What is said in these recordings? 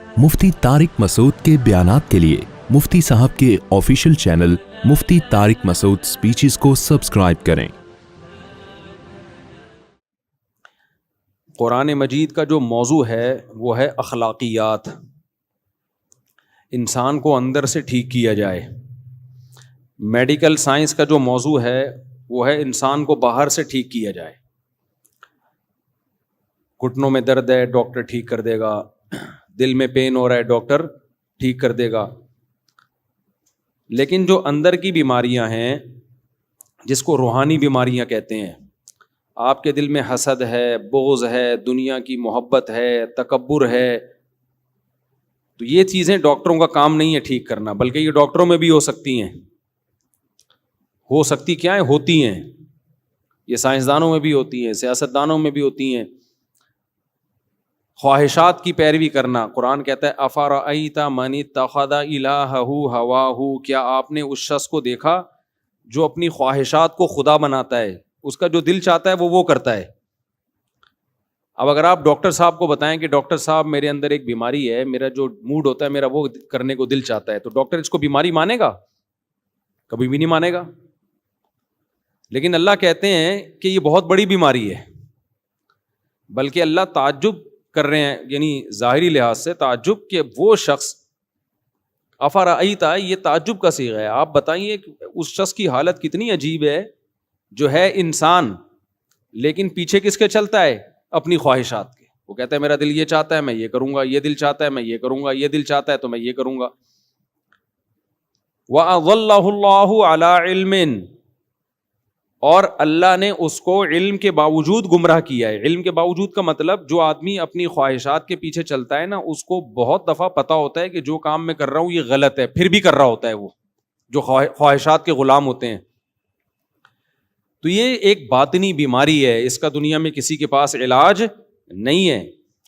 मुफ्ती तारिक मसूद के बयानात के लिए मुफ्ती साहब के ऑफिशियल चैनल मुफ्ती तारिक मसूद स्पीचेस को सब्सक्राइब करें। कुरान मजीद का जो मौजू है वो है अखलाकियात, इंसान को अंदर से ठीक किया जाए। मेडिकल साइंस का जो मौजू है वो है इंसान को बाहर से ठीक किया जाए। घुटनों में दर्द है, डॉक्टर ठीक कर देगा। दिल में पेन हो रहा है, डॉक्टर ठीक कर देगा। लेकिन जो अंदर की बीमारियां हैं, जिसको रूहानी बीमारियां कहते हैं, आपके दिल में हसद है, बोझ है, दुनिया की मोहब्बत है, तकब्बुर है, तो ये चीज़ें डॉक्टरों का काम नहीं है ठीक करना, बल्कि ये डॉक्टरों में भी हो सकती हैं। हो सकती क्या है, होती हैं। ये साइंसदानों में भी होती हैं, सियासतदानों में भी होती हैं। ख्वाहिशात की पैरवी करना, कुरान कहता है अफ़रअयता मन इत्तख़ज़ इलाहहु हवाहु, क्या आपने उस शख्स को देखा जो अपनी ख्वाहिशात को खुदा बनाता है, उसका जो दिल चाहता है वो करता है। अब अगर आप डॉक्टर साहब को बताएं कि डॉक्टर साहब मेरे अंदर एक बीमारी है, मेरा जो मूड होता है मेरा वो करने को दिल चाहता है, तो डॉक्टर इसको बीमारी मानेगा? कभी भी नहीं मानेगा। लेकिन अल्लाह कहते हैं कि ये बहुत बड़ी बीमारी है, बल्कि अल्लाह ताज्जुब कर रहे हैं, यानी ज़ाहिरी लिहाज से ताज्जुब कि वो शख्स, अफ़रअयता, ये ताज्जुब का सीगा है, आप बताइए कि उस शख्स की हालत कितनी अजीब है जो है इंसान, लेकिन पीछे किसके चलता है? अपनी ख्वाहिशात के। वो कहता है मेरा दिल ये चाहता है मैं ये करूँगा, ये दिल चाहता है मैं ये करूँगा, ये दिल चाहता है तो मैं ये करूँगा। वअज़ल्लहुल्लाहु अला इल्मिन, और अल्लाह ने उसको इल्म के बावजूद गुमराह किया है। इल्म के बावजूद का मतलब, जो आदमी अपनी ख्वाहिशात के पीछे चलता है ना, उसको बहुत दफ़ा पता होता है कि जो काम मैं कर रहा हूँ ये गलत है, फिर भी कर रहा होता है वो, जो ख्वाहिशात के गुलाम होते हैं। तो ये एक बातिनी बीमारी है, इसका दुनिया में किसी के पास इलाज नहीं है।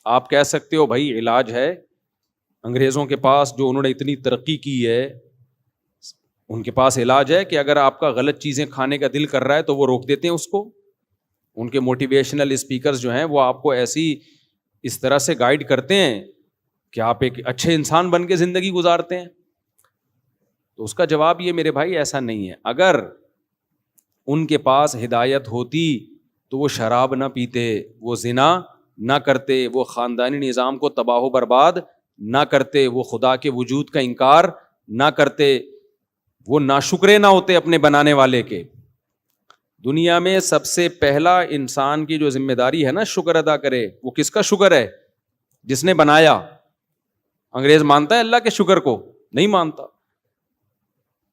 आप कह सकते हो भाई इलाज है, अंग्रेज़ों के पास, जो उन्होंने इतनी तरक्की की है, उनके पास इलाज है कि अगर आपका गलत चीज़ें खाने का दिल कर रहा है तो वो रोक देते हैं उसको। उनके मोटिवेशनल स्पीकर्स जो हैं वो आपको ऐसी इस तरह से गाइड करते हैं कि आप एक अच्छे इंसान बन के ज़िंदगी गुजारते हैं। तो उसका जवाब ये मेरे भाई ऐसा नहीं है। अगर उनके पास हिदायत होती तो वो शराब ना पीते, वो ज़िना ना करते, वो ख़ानदानी निज़ाम को तबाह बर्बाद ना करते, वो खुदा के वजूद का इनकार ना करते, वो नाशुक्रे ना होते अपने बनाने वाले के। दुनिया में सबसे पहला इंसान की जो जिम्मेदारी है ना शुक्र अदा करे, वो किसका शुक्र है? जिसने बनाया। अंग्रेज मानता है अल्लाह के शुक्र को? नहीं मानता।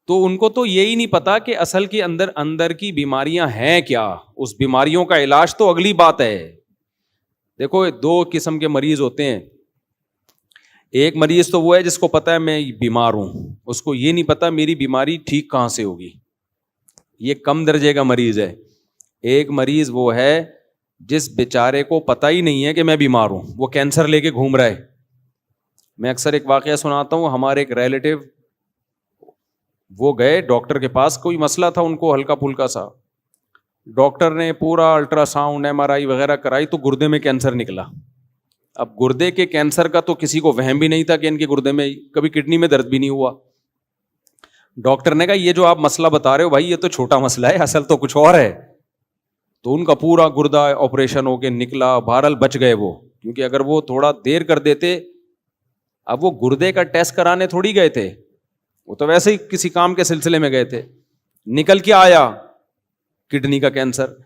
तो उनको तो यही नहीं पता कि असल के अंदर की बीमारियां हैं क्या। उस बीमारियों का इलाज तो अगली बात है। देखो, दो किस्म के मरीज होते हैं। एक मरीज तो वो है जिसको पता है मैं बीमार हूं, उसको ये नहीं पता मेरी बीमारी ठीक कहां से होगी, ये कम दर्जे का मरीज है। एक मरीज वो है जिस बेचारे को पता ही नहीं है कि मैं बीमार हूं, वो कैंसर लेके घूम रहा है। मैं अक्सर एक वाकया सुनाता हूं। हमारे एक रिलेटिव, वो गए डॉक्टर के पास, कोई मसला था उनको हल्का फुल्का सा। डॉक्टर ने पूरा अल्ट्रासाउंड MRI वगैरह कराई तो गुर्दे में कैंसर निकला। अब गुर्दे के कैंसर का तो किसी को वहम भी नहीं था कि इनके गुर्दे में, कभी किडनी में दर्द भी नहीं हुआ। डॉक्टर ने कहा ये जो आप मसला बता रहे हो भाई ये तो छोटा मसला है, असल तो कुछ और है। तो उनका पूरा गुर्दा ऑपरेशन होके निकला। बहरहाल बच गए वो, क्योंकि अगर वो थोड़ा देर कर देते, अब वो गुर्दे का टेस्ट कराने थोड़ी गए थे, वो तो वैसे ही किसी काम के सिलसिले में गए थे। निकल के आया किडनी का कैंसर।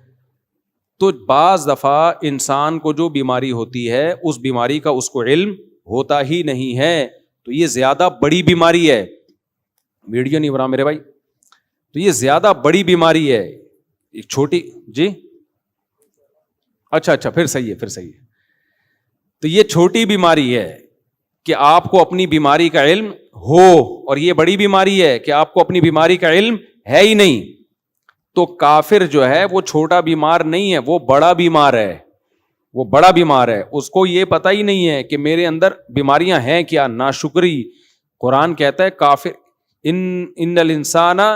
तो बाज़ दफ़ा इंसान को जो बीमारी होती है उस बीमारी का उसको इल्म होता ही नहीं है, तो ये ज़्यादा बड़ी बीमारी है। वीडियो नहीं बना मेरे भाई। तो ये ज़्यादा बड़ी बीमारी है। एक छोटी जी, अच्छा फिर सही है। तो ये छोटी बीमारी है कि आपको अपनी बीमारी का इल्म हो, और ये बड़ी बीमारी है कि आपको अपनी बीमारी का इल्म है ही नहीं। तो काफिर जो है वो छोटा बीमार नहीं है, वो बड़ा बीमार है। वो बड़ा बीमार है, उसको ये पता ही नहीं है कि मेरे अंदर बीमारियां हैं क्या। नाशुक्री। कुरान कहता है काफिर इन्नल इंसाना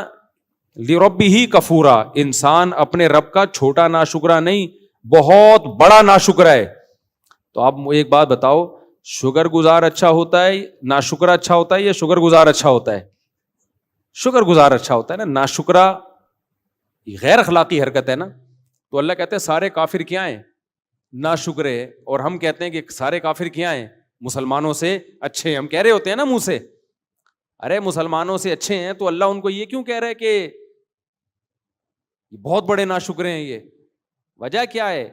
लिरब्बिही कफूरा, इंसान अपने रब का छोटा नाशुक्रा नहीं बहुत बड़ा नाशुक्रा है। तो आप एक बात बताओ, शुगर गुजार अच्छा होता है, नाशुक्रा अच्छा होता है, या शुगर गुजार अच्छा होता है? शुगर गुजार अच्छा होता है ना। नाशुक्रा गैर अखलाकी हरकत है ना। तो अल्लाह कहते हैं सारे काफिर क्या हैं? नाशुक्रे। और हम कहते हैं कि सारे काफिर क्या हैं? मुसलमानों से अच्छे हैं। हम कह रहे होते हैं ना मुंह से, अरे मुसलमानों से अच्छे हैं, तो अल्लाह उनको ये क्यों कह रहा है कि बहुत बड़े नाशुक्रे हैं? ये वजह क्या है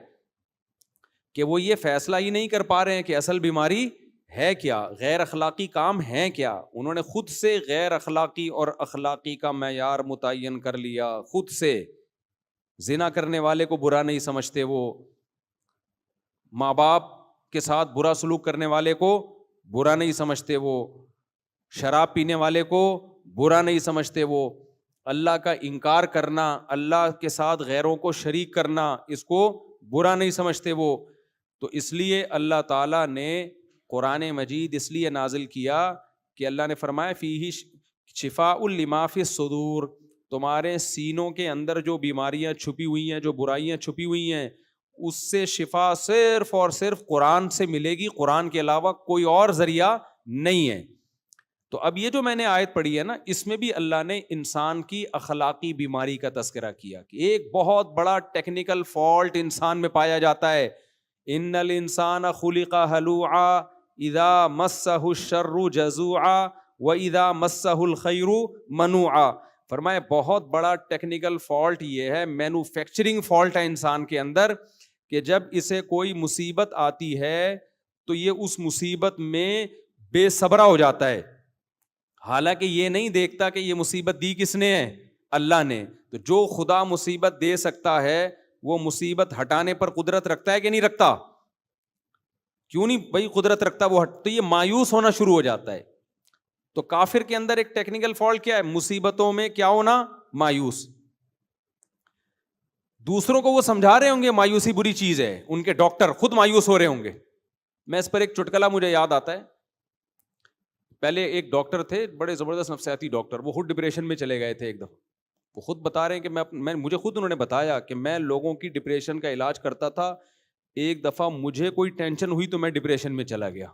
कि वो ये फैसला ही नहीं कर पा रहे हैं कि असल बीमारी है क्या, गैर अखलाकी काम है क्या। उन्होंने खुद से गैर अखलाकी और अखलाकी का मैयार मुतय्यन कर लिया खुद से। जिना करने वाले को बुरा नहीं समझते, वो माँ बाप के साथ बुरा सलूक करने वाले को बुरा नहीं समझते, वो शराब पीने वाले को बुरा नहीं समझते, वो अल्लाह का इनकार करना, अल्लाह के साथ गैरों को शरीक करना, इसको बुरा नहीं समझते वो। तो इसलिए अल्लाह ताला ने कुरान मजीद इसलिए नाजिल किया कि अल्लाह ने फरमाया फीही शिफाउल लिमा फी सुदूर, तुम्हारे सीनों के अंदर जो बीमारियां छुपी हुई हैं, जो बुराइयां छुपी हुई हैं, उससे शिफा सिर्फ और सिर्फ कुरान से मिलेगी, कुरान के अलावा कोई और जरिया नहीं है। तो अब ये जो मैंने आयत पढ़ी है ना, इसमें भी अल्लाह ने इंसान की अखलाकी बीमारी का तस्करा किया कि एक बहुत बड़ा टेक्निकल फॉल्ट इंसान में पाया जाता है। इन्नल इंसान खुलिका हलूआ इदा मस्सहु शर्रु जज़ूआ व इदा मस्सहुल खैरु मनुआ। फरमाए बहुत बड़ा टेक्निकल फॉल्ट ये है, मैन्युफैक्चरिंग फॉल्ट है इंसान के अंदर, कि जब इसे कोई मुसीबत आती है तो ये उस मुसीबत में बेसब्रा हो जाता है, हालांकि ये नहीं देखता कि ये मुसीबत दी किसने है, अल्लाह ने। तो जो खुदा मुसीबत दे सकता है वो मुसीबत हटाने पर कुदरत रखता है कि नहीं रखता? क्यों नहीं भाई कुदरत रखता वो तो ये मायूस होना शुरू हो जाता है। तो काफिर के अंदर एक टेक्निकल फॉल्ट क्या है? मुसीबतों में क्या होना? मायूस। दूसरों को वो समझा रहे होंगे मायूसी बुरी चीज है, उनके डॉक्टर खुद मायूस हो रहे होंगे। मैं इस पर एक चुटकुला मुझे याद आता है। पहले एक डॉक्टर थे, बड़े जबरदस्त नफ्सियाती डॉक्टर, वो खुद डिप्रेशन में चले गए थे एक दफा। वो खुद बता रहे हैं कि मैं मुझे खुद उन्होंने बताया कि मैं लोगों की डिप्रेशन का इलाज करता था। एक दफा मुझे कोई टेंशन हुई तो मैं डिप्रेशन में चला गया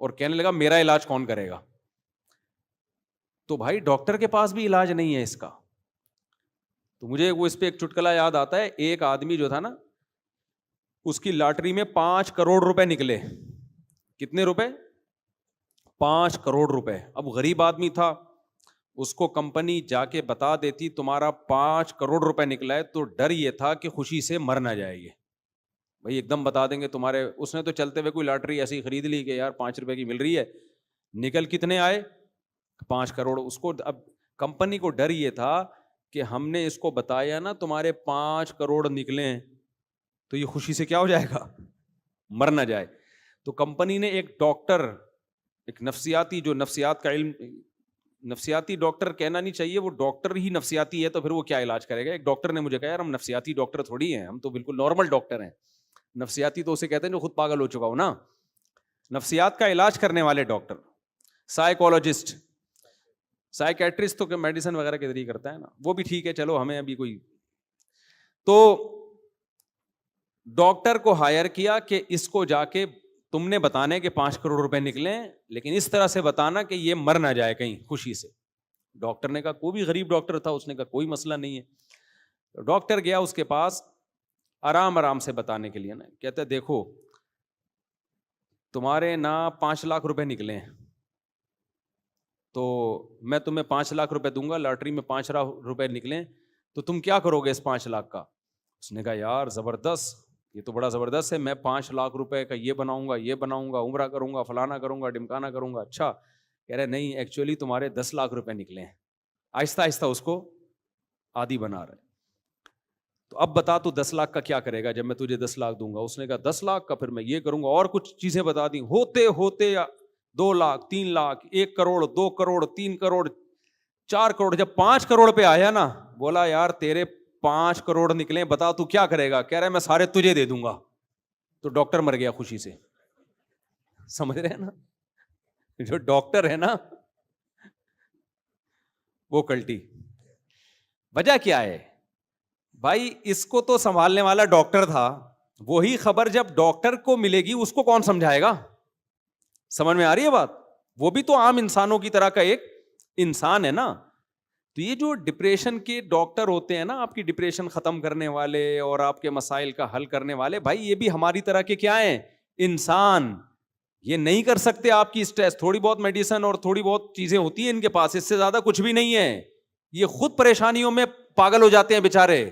और कहने लगा मेरा इलाज कौन करेगा। तो भाई डॉक्टर के पास भी इलाज नहीं है इसका। तो मुझे वो इस पे एक चुटकुला याद आता है। एक आदमी जो था ना, उसकी लॉटरी में 5 करोड़ रुपए निकले। कितने रुपए? 5 करोड़ रुपए। अब गरीब आदमी था, उसको कंपनी जाके बता देती तुम्हारा 5 करोड़ रुपए निकला है, तो डर ये था कि खुशी से मर ना जाएगी। भाई एकदम बता देंगे तुम्हारे। उसने तो चलते हुए कोई लॉटरी ऐसी खरीद ली कि यार 5 रुपए की मिल रही है, निकल कितने आए? 5 करोड़। उसको अब कंपनी को डर ये था कि हमने इसको बताया ना तुम्हारे 5 करोड़ निकले हैं, तो ये खुशी से क्या हो जाएगा, मर ना जाए। तो कंपनी ने एक डॉक्टर, एक नफ्सियाती, जो नफ्सियात का इल्म, नफ्सियाती डॉक्टर कहना नहीं चाहिए, वो डॉक्टर ही नफ्सियाती है तो फिर वो क्या इलाज करेगा। एक डॉक्टर ने मुझे कहा यार हम नफ्सियाती डॉक्टर थोड़ी हैं, हम तो बिल्कुल नॉर्मल डॉक्टर हैं। नफ्सियाती तो उसे कहते हैं जो खुद पागल हो चुका हो ना। नफ्सियात का इलाज करने वाले डॉक्टर, साइकोलॉजिस्ट, साइकेट्रिस्ट तो मेडिसिन वगैरह के जरिए करता है ना, वो भी ठीक है, चलो हमें अभी कोई। तो डॉक्टर को हायर किया कि इसको जाके तुमने बताने के 5 करोड़ रुपए निकले, लेकिन इस तरह से बताना कि ये मर ना जाए कहीं खुशी से। डॉक्टर ने कहा, कोई भी गरीब डॉक्टर था, उसने कहा कोई मसला नहीं है। तो डॉक्टर गया उसके पास आराम आराम से बताने के लिए ना, कहते देखो तुम्हारे ना 5 लाख रुपए निकले हैं, तो मैं तुम्हें 5 लाख रुपए दूंगा, लॉटरी में 5 लाख रुपए निकले, तो तुम क्या करोगे इस 5 लाख का? उसने कहा यार जबरदस्त, ये तो बड़ा जबरदस्त है, मैं 5 लाख रुपए का ये बनाऊंगा, उम्रा करूंगा, फलाना करूंगा, डिमकाना करूंगा। अच्छा, कह रहे नहीं एक्चुअली तुम्हारे 10 लाख रुपए निकले हैं। आहिस्ता आहिस्ता उसको आदी बना रहे। तो अब बता तू 10 लाख का क्या करेगा जब मैं तुझे 10 लाख दूंगा? उसने कहा 10 लाख का फिर मैं ये करूंगा, और कुछ चीजें बता दी। होते होते 2 लाख, 3 लाख, 1 करोड़, 2 करोड़, 3 करोड़, 4 करोड़, जब 5 करोड़ पे आया ना, बोला यार तेरे 5 करोड़ निकले, बता तू क्या करेगा? कह रहा है मैं सारे तुझे दे दूंगा। तो डॉक्टर मर गया खुशी से। समझ रहे हैं ना, जो डॉक्टर है ना वो कल्टी। वजह क्या है भाई? इसको तो संभालने वाला डॉक्टर था, वही खबर जब डॉक्टर को मिलेगी उसको कौन समझाएगा? سمجھ میں آ رہی ہے بات؟ وہ بھی تو عام انسانوں کی طرح کا ایک انسان ہے نا. تو یہ جو ڈپریشن کے ڈاکٹر ہوتے ہیں نا، آپ کی ڈپریشن ختم کرنے والے اور آپ کے مسائل کا حل کرنے والے، بھائی یہ بھی ہماری طرح کے کیا ہیں؟ انسان. یہ نہیں کر سکتے آپ کی اسٹریس. تھوڑی بہت میڈیسن اور تھوڑی بہت چیزیں ہوتی ہیں ان کے پاس، اس سے زیادہ کچھ بھی نہیں ہے. یہ خود پریشانیوں میں پاگل ہو جاتے ہیں بیچارے.